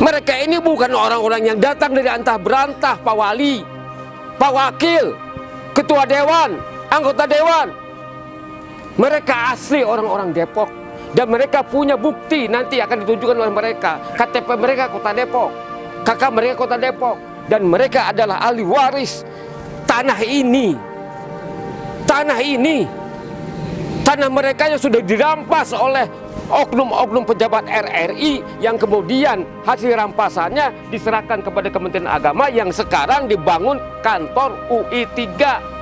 Mereka ini bukan orang-orang yang datang dari antah berantah, Pak Wali, Pak Wakil, Ketua Dewan, anggota Dewan. Mereka asli orang-orang Depok. Dan mereka punya bukti nanti akan ditunjukkan oleh mereka. KTP mereka Kota Depok, kakak mereka Kota Depok. Dan mereka adalah ahli waris tanah ini. Tanah ini, tanah mereka yang sudah dirampas oleh oknum-oknum pejabat RRI yang kemudian hasil rampasannya diserahkan kepada Kementerian Agama yang sekarang dibangun kantor UI 3.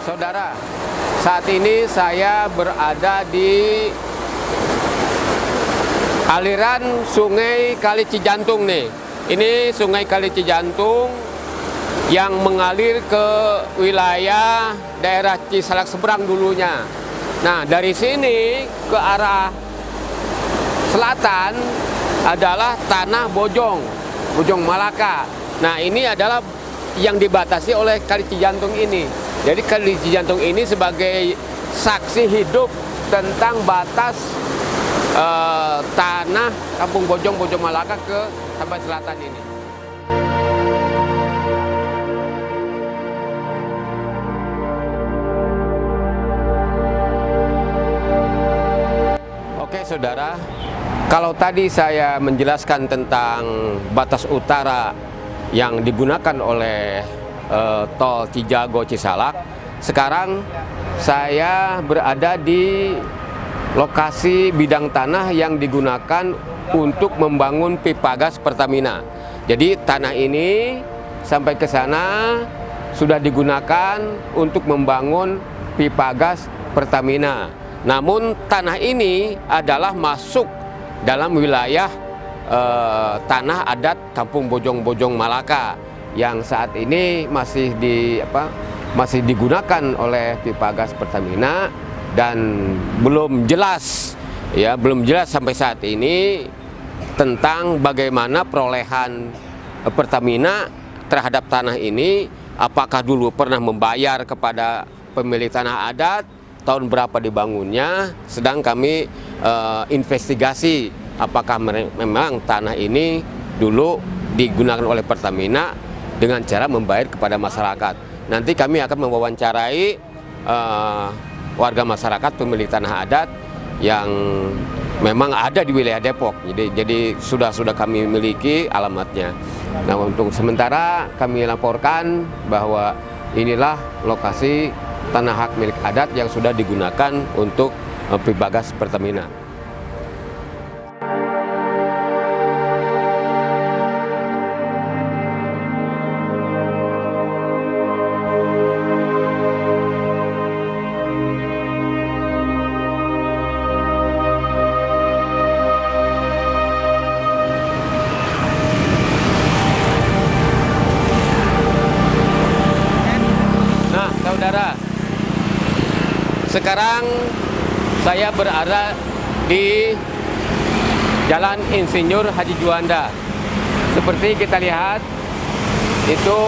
Saudara, saat ini saya berada di aliran Sungai Kali Cijantung nih. Ini Sungai Kali Cijantung yang mengalir ke wilayah daerah Cisalak Seberang dulunya. Nah, dari sini ke arah selatan adalah tanah Bojong, Bojong Malaka. Nah, ini adalah yang dibatasi oleh Kali Cijantung ini. Jadi Kali Cijantung ini sebagai saksi hidup tentang batas tanah Kampung Bojong, Bojong Malaka ke sampai selatan ini. Oke saudara, kalau tadi saya menjelaskan tentang batas utara yang digunakan oleh tol Cijago Cisalak, sekarang saya berada di lokasi bidang tanah yang digunakan untuk membangun pipa gas Pertamina. Jadi tanah ini sampai ke sana sudah digunakan untuk membangun pipa gas Pertamina. Namun tanah ini adalah masuk dalam wilayah tanah adat Kampung Bojong-Bojong Malaka yang saat ini masih digunakan oleh pipa gas Pertamina dan belum jelas sampai saat ini tentang bagaimana perolehan Pertamina terhadap tanah ini, apakah dulu pernah membayar kepada pemilik tanah adat, tahun berapa dibangunnya. Sedang kami investigasi apakah memang tanah ini dulu digunakan oleh Pertamina dengan cara membayar kepada masyarakat. Nanti kami akan mewawancarai warga masyarakat pemilik tanah adat yang memang ada di wilayah Depok. Jadi sudah kami miliki alamatnya. Nah, untuk sementara kami laporkan bahwa inilah lokasi tanah hak milik adat yang sudah digunakan untuk pipa gas Pertamina. Saudara, sekarang saya berada di Jalan Insinyur Haji Juanda. Seperti kita lihat, itu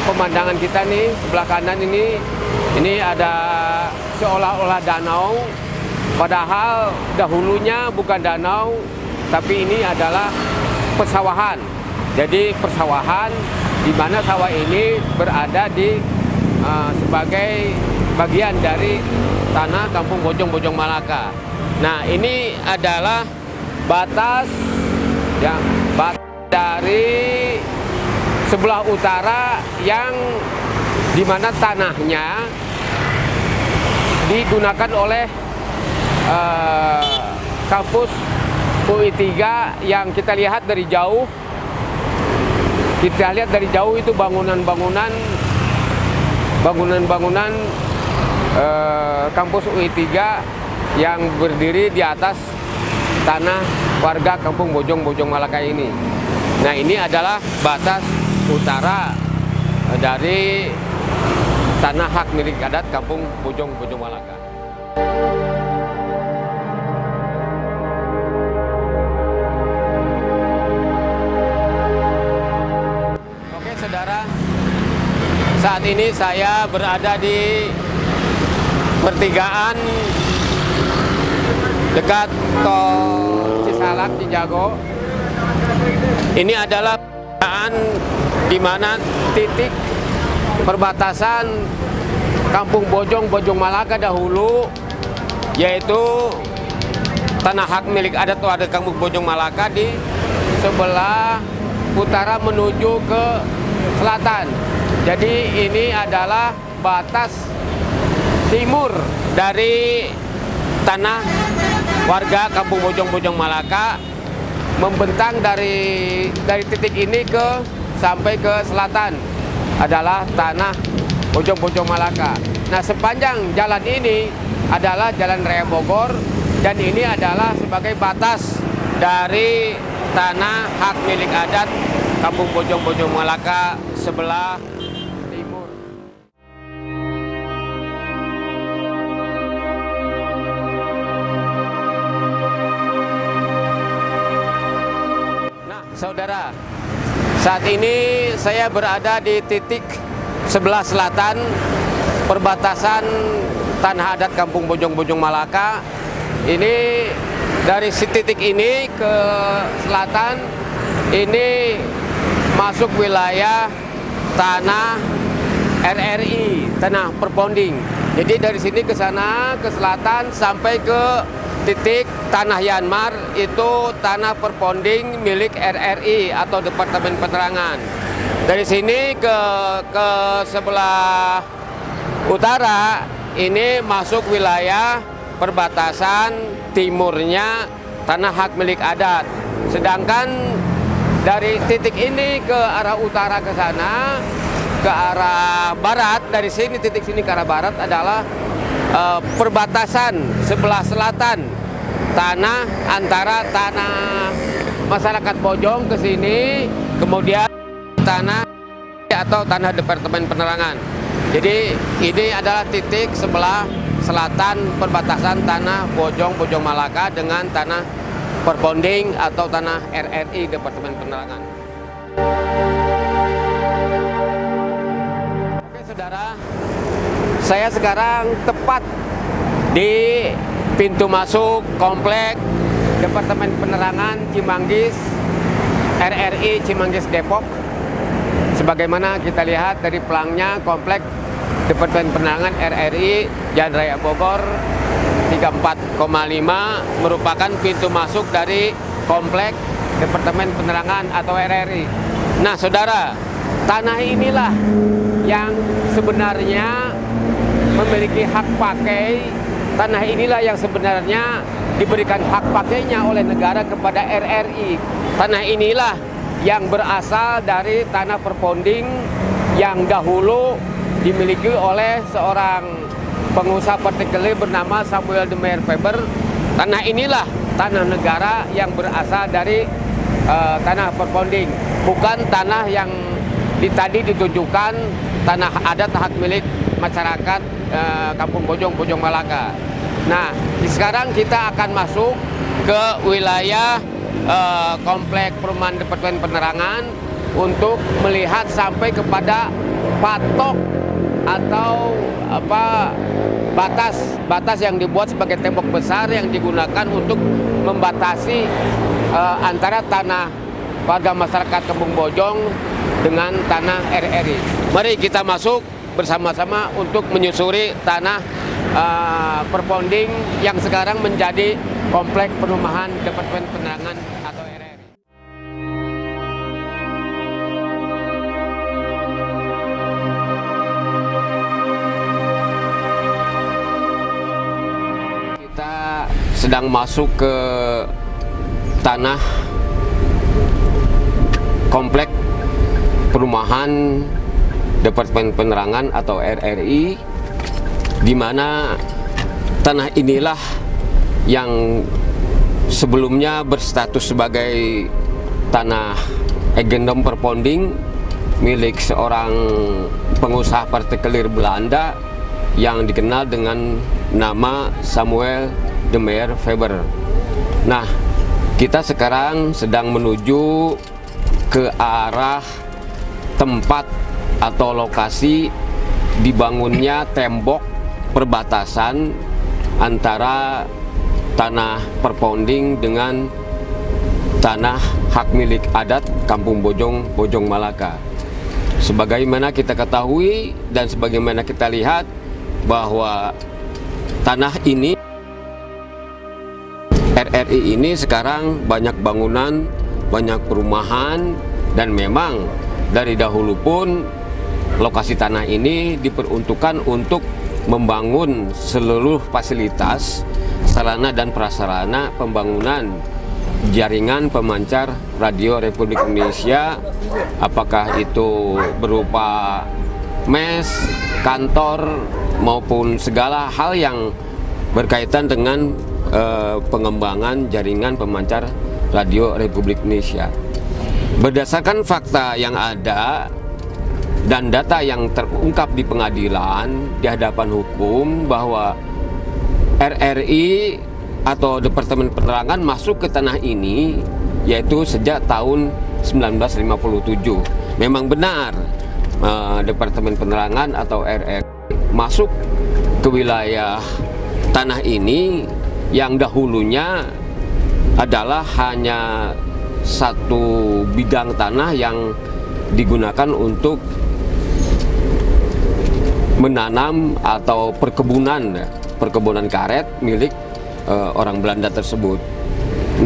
pemandangan kita nih sebelah kanan ini ada seolah-olah danau, padahal dahulunya bukan danau, tapi ini adalah persawahan. Jadi persawahan di mana sawah ini berada di sebagai bagian dari tanah Kampung Bojong Malaka. Nah, ini adalah batas ya, dari sebelah utara yang dimana tanahnya digunakan oleh kampus UI 3 yang kita lihat dari jauh. Kita lihat dari jauh itu bangunan-bangunan kampus UI 3 yang berdiri di atas tanah warga Kampung Bojong Malaka ini. Nah, ini adalah batas utara dari tanah hak milik adat Kampung Bojong Malaka. Oke saudara, saat ini saya berada di pertigaan dekat tol Cisalak Cijago. Ini adalah pertigaan di mana titik perbatasan Kampung Bojong Malaka dahulu, yaitu tanah hak milik adat warga Kampung Bojong Malaka di sebelah utara menuju ke selatan. Jadi ini adalah batas timur dari tanah warga Kampung Bojong Malaka, membentang dari titik ini sampai ke selatan adalah tanah Bojong Malaka. Nah, sepanjang jalan ini adalah Jalan Raya Bogor, dan ini adalah sebagai batas dari tanah hak milik adat Kampung Bojong Malaka sebelah timur. Nah, saudara, saat ini saya berada di titik sebelah selatan perbatasan tanah adat Kampung Bojong Malaka. Ini dari titik ini ke selatan ini masuk wilayah tanah RRI, tanah perponding. Jadi dari sini ke sana ke selatan sampai ke titik tanah Yanmar, itu tanah perponding milik RRI atau Departemen Penerangan. Dari sini ke sebelah utara ini masuk wilayah perbatasan timurnya tanah hak milik adat. Sedangkan dari titik ini ke arah utara ke sana, ke arah barat, dari sini titik sini ke arah barat adalah perbatasan sebelah selatan tanah antara tanah masyarakat Bojong ke sini, kemudian tanah atau tanah Departemen Penerangan. Jadi ini adalah titik sebelah selatan perbatasan tanah Bojong Malaka dengan tanah perponding atau tanah RRI Departemen Penerangan. Oke saudara, saya sekarang tepat di pintu masuk komplek Departemen Penerangan Cimanggis RRI Cimanggis Depok. Sebagaimana kita lihat dari pelangnya, komplek Departemen Penerangan RRI Jalan Raya Bogor 34,5 merupakan pintu masuk dari komplek Departemen Penerangan atau RRI. Nah saudara, tanah inilah yang sebenarnya memiliki hak pakai. Tanah inilah yang sebenarnya diberikan hak pakainya oleh negara kepada RRI. Tanah inilah yang berasal dari tanah perponding yang dahulu dimiliki oleh seorang pengusaha partikelir bernama Samuel de Meyer Faber. Tanah inilah tanah negara yang berasal dari tanah perponding, bukan tanah yang tadi ditunjukkan tanah adat hak milik masyarakat Kampung Bojong Malaka. Nah, sekarang kita akan masuk ke wilayah komplek perumahan Departemen Penerangan untuk melihat sampai kepada patok atau batas yang dibuat sebagai tembok besar yang digunakan untuk membatasi antara tanah warga masyarakat Kampung Bojong dengan tanah RRI. Mari kita masuk bersama-sama untuk menyusuri tanah perponding yang sekarang menjadi komplek perumahan Departemen Penerangan atau RRI. Kita sedang masuk ke tanah komplek perumahan Departemen Penerangan atau RRI, di mana tanah inilah yang sebelumnya berstatus sebagai tanah Eigendom Perponding milik seorang pengusaha partikelir Belanda yang dikenal dengan nama Samuel de Meyer Faber. Nah, kita sekarang sedang menuju ke arah tempat atau lokasi dibangunnya tembok perbatasan antara tanah perponding dengan tanah hak milik adat Kampung Bojong, Bojong Malaka. Sebagaimana kita ketahui dan sebagaimana kita lihat bahwa tanah ini, RRI ini sekarang banyak bangunan, banyak perumahan, dan memang dari dahulu pun lokasi tanah ini diperuntukkan untuk membangun seluruh fasilitas, sarana dan prasarana pembangunan jaringan pemancar radio Republik Indonesia, apakah itu berupa mes, kantor, maupun segala hal yang berkaitan dengan pengembangan jaringan pemancar radio Republik Indonesia. Berdasarkan fakta yang ada dan data yang terungkap di pengadilan di hadapan hukum bahwa RRI atau Departemen Penerangan masuk ke tanah ini yaitu sejak tahun 1957. Memang benar Departemen Penerangan atau RRI masuk ke wilayah tanah ini yang dahulunya adalah hanya satu bidang tanah yang digunakan untuk menanam atau perkebunan karet milik orang Belanda tersebut.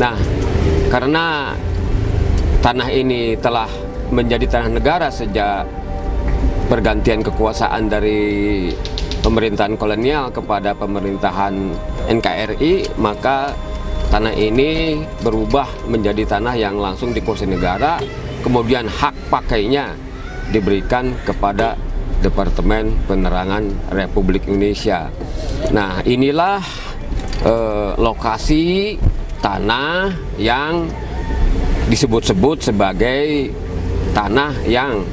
Nah, karena tanah ini telah menjadi tanah negara sejak pergantian kekuasaan dari pemerintahan kolonial kepada pemerintahan NKRI, maka tanah ini berubah menjadi tanah yang langsung dikuasai negara, kemudian hak pakainya diberikan kepada Departemen Penerangan Republik Indonesia. Nah, inilah lokasi tanah yang disebut-sebut sebagai tanah yang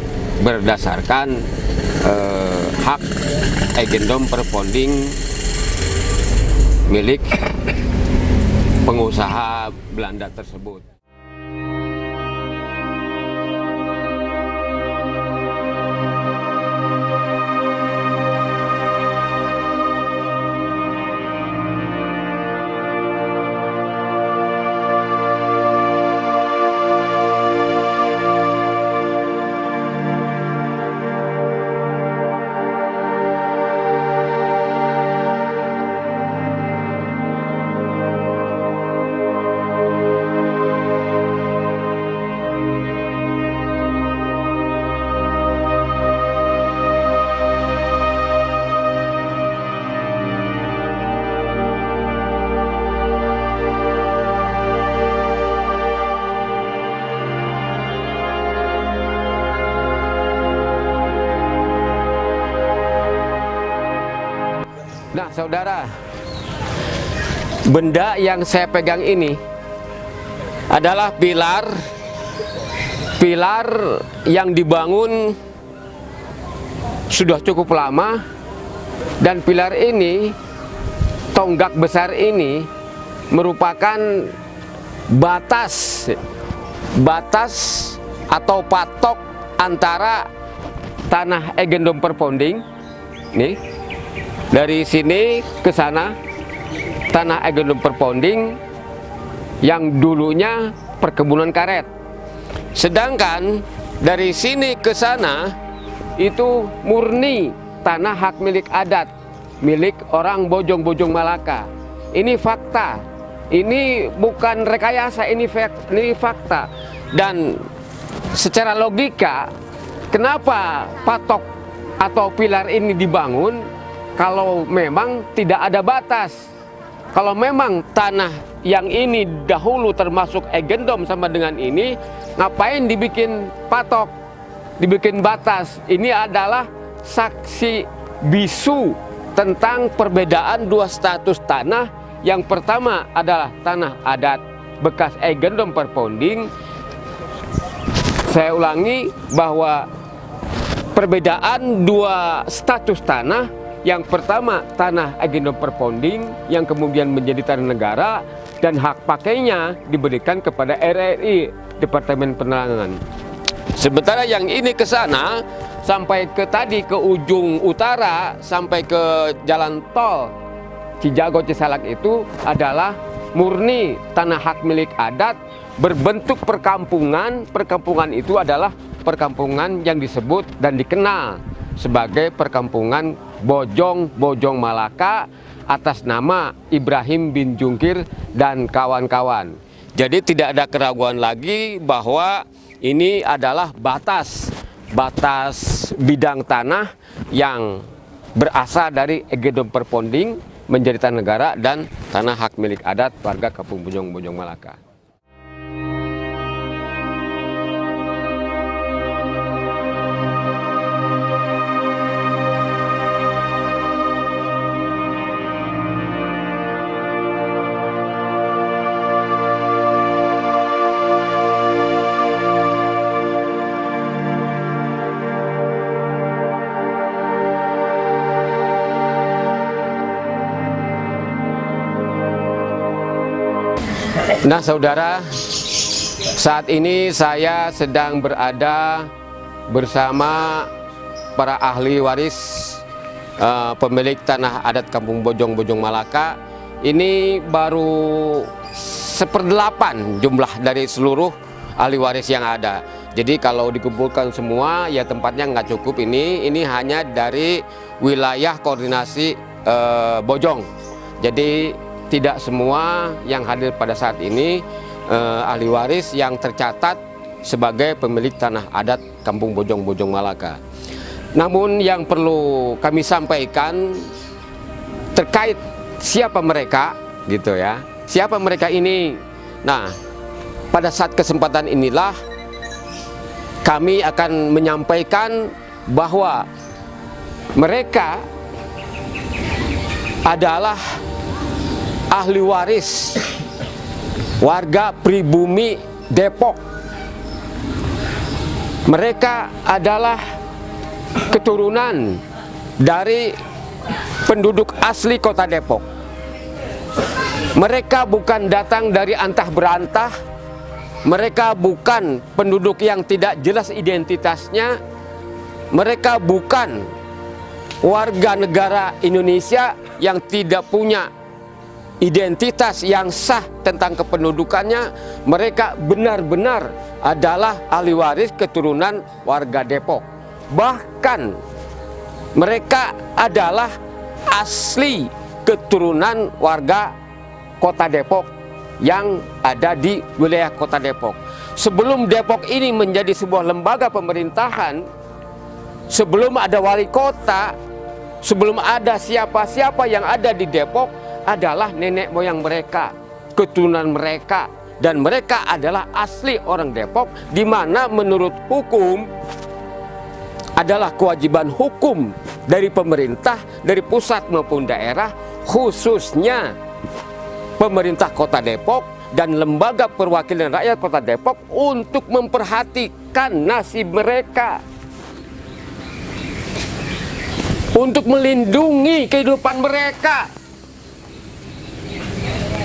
berdasarkan hak Eigendom Perponding milik pengusaha Belanda tersebut. Nah, saudara, benda yang saya pegang ini adalah pilar yang dibangun sudah cukup lama, dan pilar ini, tonggak besar ini merupakan batas atau patok antara tanah Eigendom Perponding nih, dari sini ke sana tanah Eigendom Perponding yang dulunya perkebunan karet. Sedangkan dari sini ke sana itu murni tanah hak milik adat, milik orang Bojong-Bojong Malaka. Ini fakta, ini bukan rekayasa, ini fakta. Dan secara logika, kenapa patok atau pilar ini dibangun kalau memang tidak ada batas? Kalau memang tanah yang ini dahulu termasuk Eigendom sama dengan ini, ngapain dibikin patok, dibikin batas? Ini adalah saksi bisu tentang perbedaan dua status tanah. Yang pertama adalah tanah adat bekas Eigendom Perponding. Saya ulangi bahwa perbedaan dua status tanah, yang pertama tanah Eigendom Perponding yang kemudian menjadi tanah negara dan hak pakainya diberikan kepada RRI, Departemen Penerangan. Sementara yang ini ke sana sampai ke tadi ke ujung utara sampai ke jalan tol Cijago Cisalak itu adalah murni tanah hak milik adat berbentuk perkampungan. Perkampungan itu adalah perkampungan yang disebut dan dikenal sebagai perkampungan Bojong Malaka atas nama Ibrahim bin Jungkir dan kawan-kawan. Jadi tidak ada keraguan lagi bahwa ini adalah batas bidang tanah yang berasal dari Eigendom Perponding menjadi tanah negara dan tanah hak milik adat warga Kampung Bojong Malaka. Nah saudara, saat ini saya sedang berada bersama para ahli waris pemilik tanah adat Kampung Bojong Malaka. Ini baru 1/8 jumlah dari seluruh ahli waris yang ada. Jadi kalau dikumpulkan semua ya tempatnya nggak cukup. Ini hanya dari wilayah koordinasi Bojong. Jadi tidak semua yang hadir pada saat ini ahli waris yang tercatat sebagai pemilik tanah adat Kampung Bojong Malaka. Namun yang perlu kami sampaikan terkait siapa mereka gitu ya. Siapa mereka ini? Nah, pada saat kesempatan inilah kami akan menyampaikan bahwa mereka adalah ahli waris warga pribumi Depok. Mereka adalah keturunan dari penduduk asli kota Depok. Mereka bukan datang dari antah berantah. Mereka bukan penduduk yang tidak jelas identitasnya. Mereka bukan warga negara Indonesia yang tidak punya identitas yang sah tentang kependudukannya. Mereka benar-benar adalah ahli waris keturunan warga Depok. Bahkan mereka adalah asli keturunan warga kota Depok yang ada di wilayah kota Depok. Sebelum Depok ini menjadi sebuah lembaga pemerintahan, sebelum ada wali kota, sebelum ada siapa-siapa yang ada di Depok, adalah nenek moyang mereka, keturunan mereka, dan mereka adalah asli orang Depok, di mana menurut hukum adalah kewajiban hukum dari pemerintah, dari pusat maupun daerah, khususnya pemerintah Kota Depok dan lembaga perwakilan rakyat Kota Depok untuk memperhatikan nasib mereka, untuk melindungi kehidupan mereka.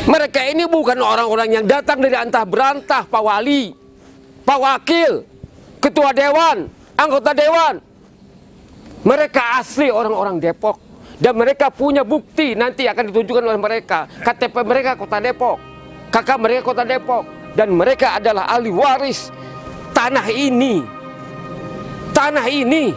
Mereka ini bukan orang-orang yang datang dari antah berantah, Pak Wali, Pak Wakil. ketua dewan, anggota dewan. Mereka asli orang-orang Depok. Dan mereka punya bukti nanti akan ditunjukkan oleh mereka. KTP mereka Kota Depok, kakak mereka Kota Depok. Dan mereka adalah ahli waris tanah ini. Tanah ini,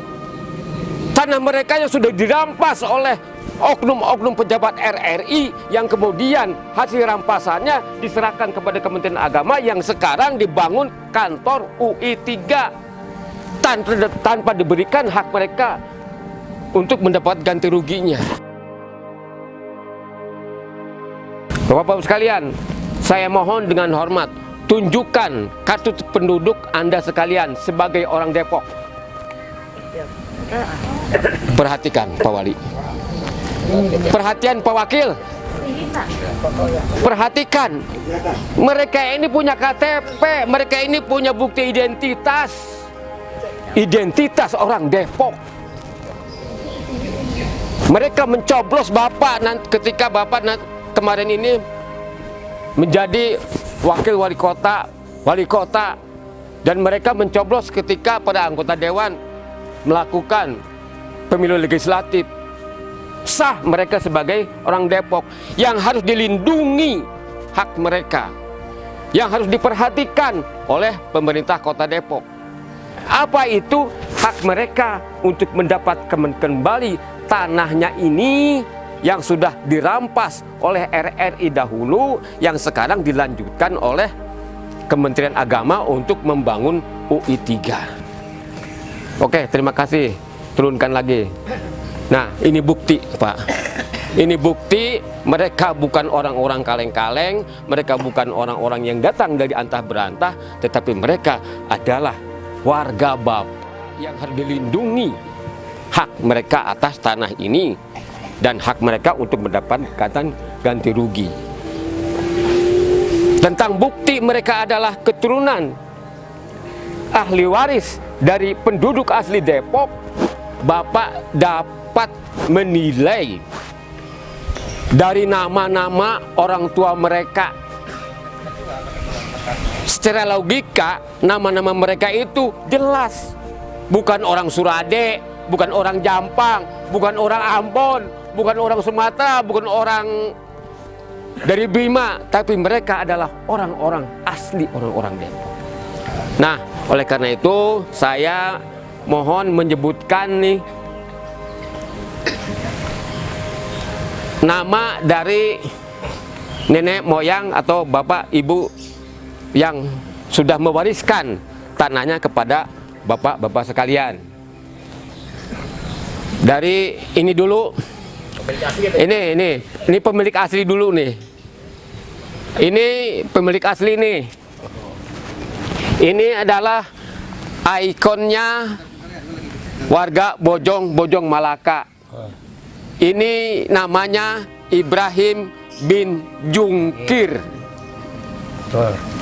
tanah mereka yang sudah dirampas oleh oknum-oknum pejabat RRI, yang kemudian hasil rampasannya diserahkan kepada Kementerian Agama, yang sekarang dibangun kantor UI 3 tanpa diberikan hak mereka untuk mendapat ganti ruginya. Bapak-bapak sekalian, saya mohon dengan hormat, tunjukkan kartu penduduk Anda sekalian sebagai orang Depok. Perhatikan Pak Wali, perhatian Pak Wakil, perhatikan, mereka ini punya KTP, mereka ini punya bukti identitas orang Depok. Mereka mencoblos Bapak ketika Bapak kemarin ini menjadi wakil wali kota, dan mereka mencoblos ketika pada anggota dewan melakukan pemilu legislatif. Sah mereka sebagai orang Depok, yang harus dilindungi hak mereka, yang harus diperhatikan oleh pemerintah Kota Depok. Apa itu hak mereka untuk mendapatkan kembali tanahnya ini yang sudah dirampas oleh RRI dahulu, yang sekarang dilanjutkan oleh Kementerian Agama untuk membangun UI 3. Oke, terima kasih. Turunkan lagi. Nah, ini bukti, Pak. Ini bukti mereka bukan orang-orang kaleng-kaleng, mereka bukan orang-orang yang datang dari antah berantah, tetapi mereka adalah warga Bapak yang harus dilindungi hak mereka atas tanah ini dan hak mereka untuk mendapatkan ganti rugi. Tentang bukti mereka adalah keturunan ahli waris dari penduduk asli Depok, Bapak dapat menilai dari nama-nama orang tua mereka. Secara logika, nama-nama mereka itu jelas. Bukan orang Surade, bukan orang Jampang, bukan orang Ambon, bukan orang Sumatera, bukan orang dari Bima, tapi mereka adalah orang-orang asli, orang-orang Depok. Nah, oleh karena itu saya mohon menyebutkan nih nama dari nenek moyang atau bapak ibu yang sudah mewariskan tanahnya kepada bapak-bapak sekalian. Dari ini dulu, ini pemilik asli dulu nih. Ini pemilik asli nih. Ini adalah ikonnya warga Bojong Malaka. Ini namanya Ibrahim bin Jungkir.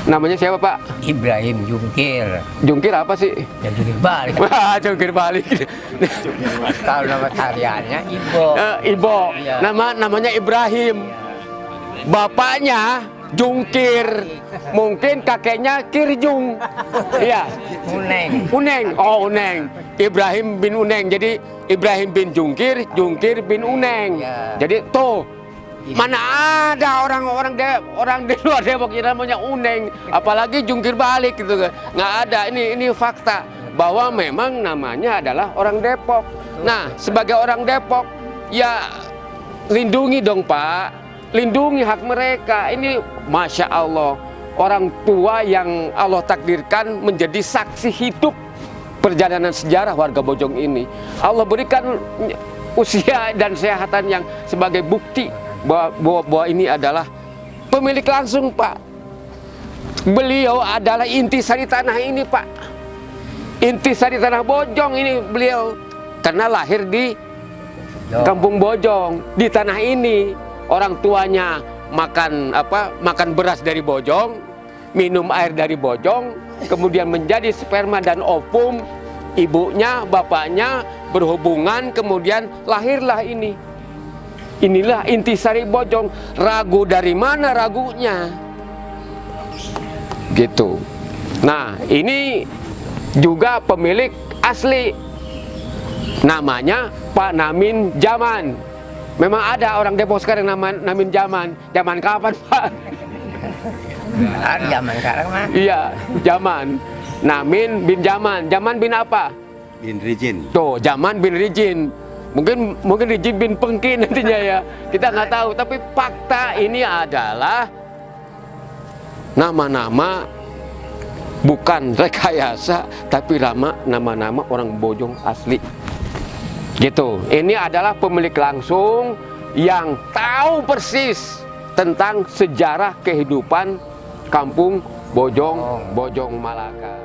Namanya siapa, Pak? Ibrahim Jungkir. Jungkir apa sih? Ya jungkir balik. Jungkir balik. Kalau nama tariannya Ibo. Ibo. Ya. Namanya Ibrahim. Bapaknya Jungkir. Mungkin kakeknya Kirjung. Iya. Uneng. Oh, Uneng. Ibrahim bin Uneng. Jadi Ibrahim bin Jungkir, Jungkir bin Uneng. Ya. Jadi tuh, mana ada orang di luar Depok yang namanya Uneng, apalagi Jungkir balik gitu kan. Nggak ada. Ini fakta bahwa memang namanya adalah orang Depok. Nah, sebagai orang Depok, ya lindungi dong, Pak. Lindungi hak mereka. Ini Masya Allah, orang tua yang Allah takdirkan menjadi saksi hidup perjalanan sejarah warga Bojong ini. Allah berikan usia dan kesehatan yang sebagai bukti bahwa ini adalah pemilik langsung, Pak. Beliau adalah intisari tanah ini, Pak. Intisari tanah Bojong ini beliau, karena lahir di Kampung Bojong, di tanah ini. Orang tuanya makan beras dari Bojong, minum air dari Bojong, kemudian menjadi sperma dan ovum ibunya, bapaknya berhubungan, kemudian lahirlah ini. Inilah intisari Bojong. Ragu dari mana ragunya? Gitu. Nah, ini juga pemilik asli. Namanya Pak Namin Zaman. Memang ada orang Depok sekarang Namin Zaman. Zaman kapan, Pak? Ada zaman sekarang mah. Iya, Zaman. Namin bin Zaman. Zaman bin apa? Bin Rijin. Tuh, Zaman bin Rijin. Mungkin Rijin bin Pengki nantinya ya. Kita nggak tahu. Tapi fakta ini adalah nama-nama bukan rekayasa, tapi nama-nama orang Bojong asli. Gitu. Ini adalah pemilik langsung yang tahu persis tentang sejarah kehidupan kampung Bojong Malaka.